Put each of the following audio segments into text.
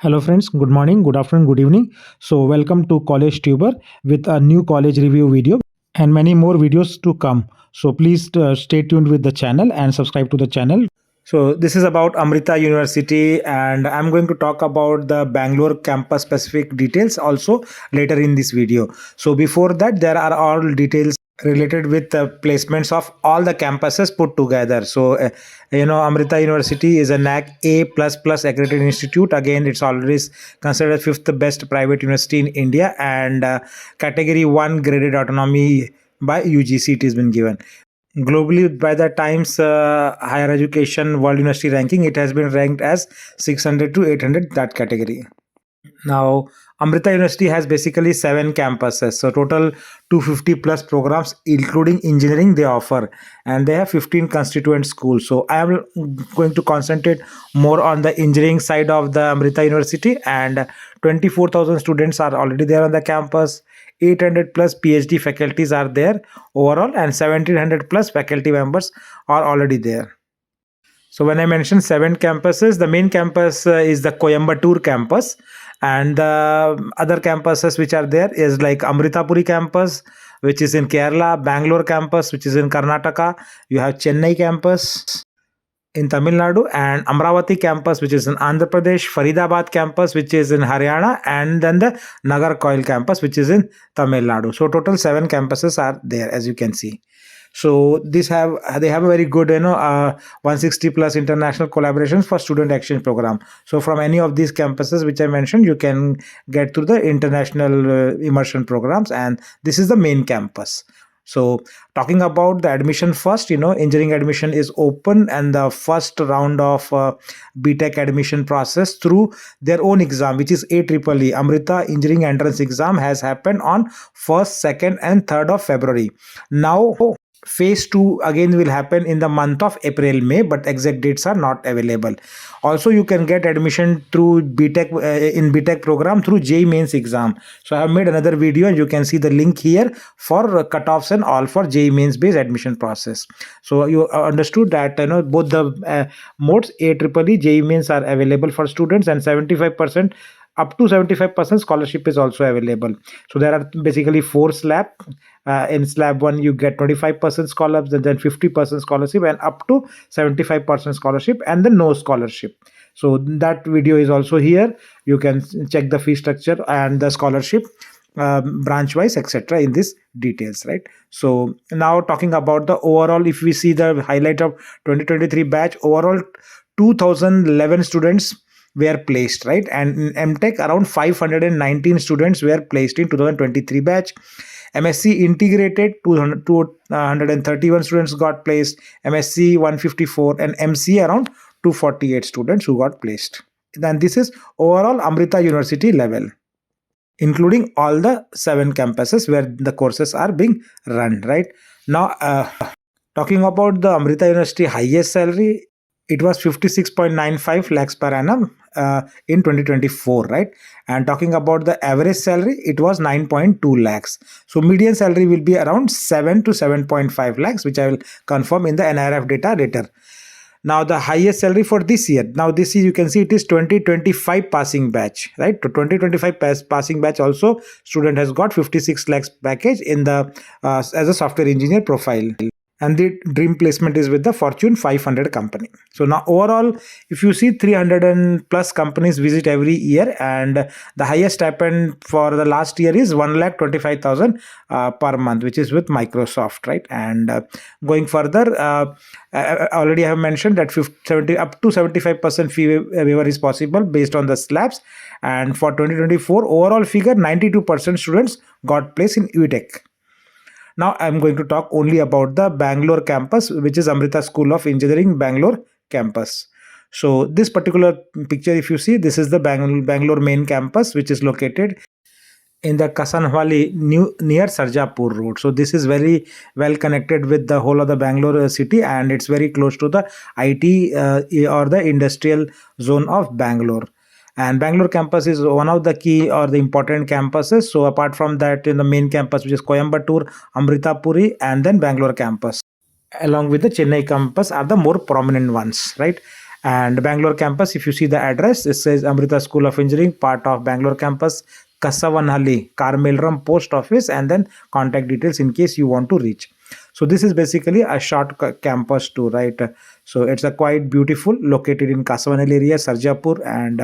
Hello, friends. Good morning, good afternoon, good evening. So, welcome to College Tuber with a new college review video and many more videos to come. So, please stay tuned with the channel and subscribe to the channel. So, this is about Amrita University, and I'm going to talk about the Bangalore campus specific details also later in this video. So, before that, there are all details related with the placements of all the campuses put together. So, Amrita University is a NAC A++ accredited institute. Again, it's always considered fifth best private university in India, and category 1 graded autonomy by UGC it has been given. Globally, by the Times Higher Education World University Ranking, it has been ranked as 600 to 800, that category. Now, Amrita University has basically 7 campuses, so total 250 plus programs, including engineering, they offer, and they have 15 constituent schools. So, I am going to concentrate more on the engineering side of the Amrita University, and 24,000 students are already there on the campus. 800 plus PhD faculties are there overall, and 1700 plus faculty members are already there. So when I mentioned 7 campuses, the main campus is the Coimbatore campus, and the other campuses which are there is like Amritapuri campus, which is in Kerala, Bangalore campus, which is in Karnataka. You have Chennai campus in Tamil Nadu, and Amravati campus, which is in Andhra Pradesh, Faridabad campus, which is in Haryana, and then the Nagarcoil campus, which is in Tamil Nadu. So total 7 campuses are there, as you can see. So they have a very good 160 plus international collaborations for student exchange program. So from any of these campuses which I mentioned, you can get through the international immersion programs, and this is the main campus. So talking about the admission first, engineering admission is open, and the first round of BTech admission process through their own exam, which is AEEE, Amrita Engineering Entrance Exam, has happened on 1st, 2nd and 3rd of February. Now, phase 2 again will happen in the month of April, May, but exact dates are not available. Also, you can get admission through BTech in BTech program through JEE Mains exam. So I have made another video, and you can see the link here for cutoffs and all for JEE Mains based admission process. So you understood that both the modes AEEE, JEE Mains are available for students, and 75% up to 75% scholarship is also available. So there are basically 4 slab. In slab 1 you get 25% scholarship, and then 50% scholarship, and up to 75% scholarship, and then no scholarship. So that video is also here. You can check the fee structure and the scholarship branch wise, etc., in this details, right? So now talking about the overall, if we see the highlight of 2023 batch, overall 2011 students were placed, right? And in MTech around 519 students were placed in 2023 batch. MSc integrated 231 students got placed, MSc 154, and MC around 248 students who got placed. And this is overall Amrita University level, including all the 7 campuses where the courses are being run, right? Now, talking about the Amrita University highest salary, it was 56.95 lakhs per annum in 2024, right? And talking about the average salary, it was 9.2 lakhs. So median salary will be around 7 to 7.5 lakhs, which I will confirm in the NIRF data later. Now the highest salary for this year. Now this year you can see it is 2025 passing batch, right? To 2025 passing batch also, student has got 56 lakhs package in the as a software engineer profile. And the dream placement is with the Fortune 500 company. So now overall, if you see 300 and plus companies visit every year, and the highest stipend for the last year is 1,25,000 per month, which is with Microsoft, right? And going further, I already have mentioned that 70 up to 75% fee waiver is possible based on the slabs. And for 2024 overall figure, 92% students got placed in UTech. Now I'm going to talk only about the Bangalore campus, which is Amrita School of Engineering Bangalore campus. So this particular picture, if you see, this is the Bangalore main campus, which is located in the Kasanwali near Sarjapur Road. So this is very well connected with the whole of the Bangalore city, and it's very close to the IT or the industrial zone of Bangalore. And Bangalore campus is one of the key or the important campuses. So apart from that, in the main campus, which is Coimbatore, Amritapuri, and then Bangalore campus, along with the Chennai campus, are the more prominent ones, right? And Bangalore campus, if you see the address, it says Amrita School of Engineering, part of Bangalore campus, Kasavanhalli, Carmelram Post Office, and then contact details in case you want to reach. So this is basically a short campus tour, right? So it's a quite beautiful, located in Kasavanhalli area, Sarjapur, and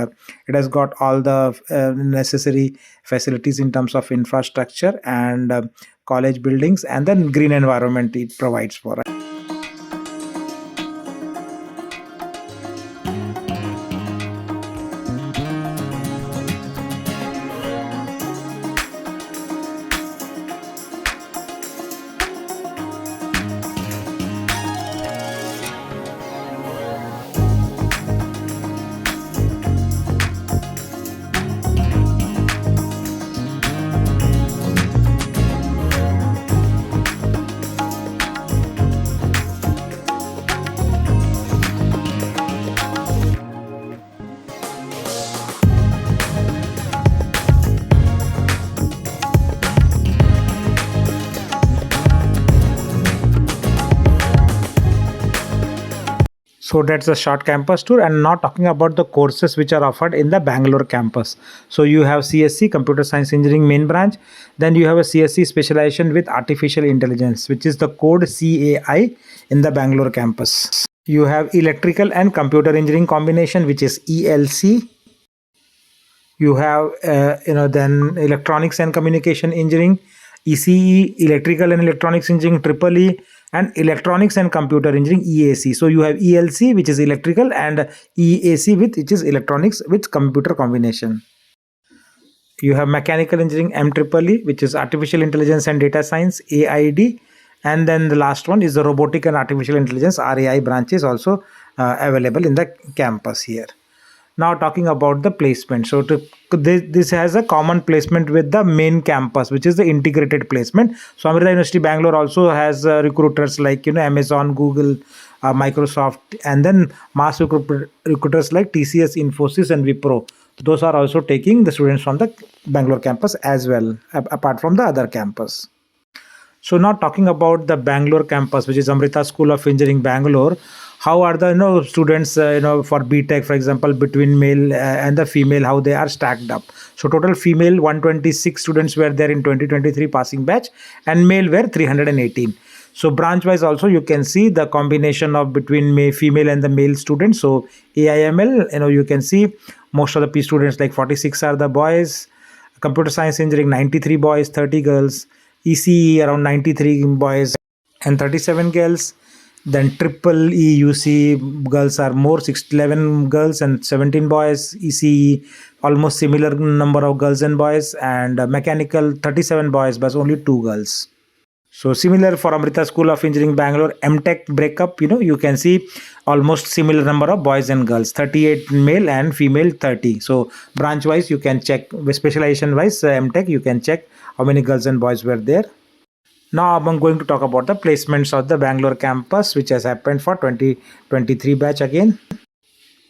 it has got all the necessary facilities in terms of infrastructure and college buildings, and then green environment it provides for. So that's a short campus tour, and not talking about the courses which are offered in the Bangalore campus. So you have CSC, Computer Science Engineering main branch. Then you have a CSC specialization with Artificial Intelligence, which is the code CAI in the Bangalore campus. You have Electrical and Computer Engineering combination, which is ELC. You have then Electronics and Communication Engineering, ECE, Electrical and Electronics Engineering, Triple E, and Electronics and Computer Engineering, EAC. So you have ELC, which is electrical, and EAC, which is electronics with computer combination. You have Mechanical Engineering, MEEE, which is Artificial Intelligence and Data Science, AID. And then the last one is the Robotic and Artificial Intelligence, RAI branches, also available in the campus here. Now talking about the placement. So this has a common placement with the main campus, which is the integrated placement. So Amrita University Bangalore also has recruiters like Amazon, Google, Microsoft, and then mass recruiters like TCS, Infosys, and Wipro. Those are also taking the students from the Bangalore campus as well, apart from the other campus. So now talking about the Bangalore campus, which is Amrita School of Engineering Bangalore. How are the students for BTech, for example, between male and the female, how they are stacked up? So total female 126 students were there in 2023 passing batch, and male were 318. So branch wise also you can see the combination of between female and the male students. So AIML, you can see most of the P students, like 46 are the boys. Computer Science Engineering 93 boys, 30 girls. ECE around 93 boys and 37 girls. Then Triple E, you see girls are more, 11 girls and 17 boys. ECE almost similar number of girls and boys, and Mechanical 37 boys but only 2 girls. So similar for Amrita School of Engineering Bangalore, MTech breakup, you can see almost similar number of boys and girls, 38 male and female 30. So branch wise you can check, specialization wise MTech you can check how many girls and boys were there. Now I'm going to talk about the placements of the Bangalore campus, which has happened for 2023 batch again.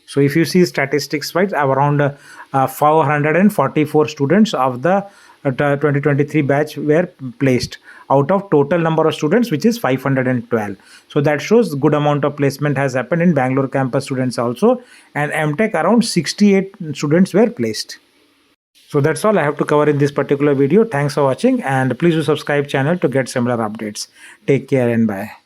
So if you see statistics wise, around 444 students of the 2023 batch were placed out of total number of students, which is 512. So that shows good amount of placement has happened in Bangalore campus students also, and MTech around 68 students were placed. So that's all I have to cover in this particular video. Thanks for watching, and please do subscribe channel to get similar updates. Take care and bye.